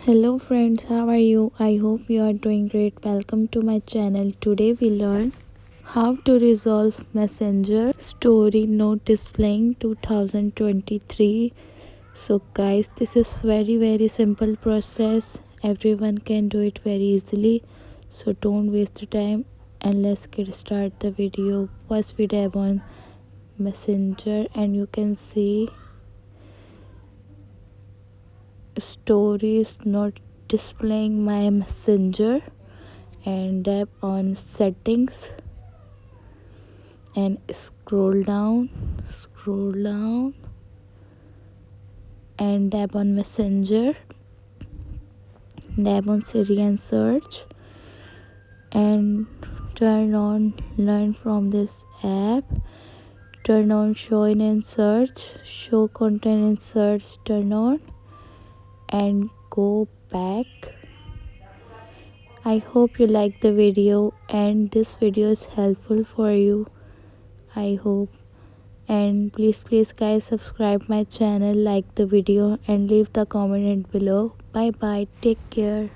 Hello friends, how are you? I hope you are doing great. Welcome to my channel. Today we learn how to resolve Messenger story not displaying 2023. So guys, this is very simple process. Everyone can do it very easily. So don't waste the time and let's get start the video. First we tap on Messenger and you can see stories not displaying my Messenger, and tap on settings and scroll down and tap on Messenger, tap on Siri and search and turn on learn from this app, turn on show in and search, show content and search, turn on and go back. I hope you like the video and this video is helpful for you. I hope, and please guys subscribe my channel, like the video and leave the comment below. Bye bye, take care.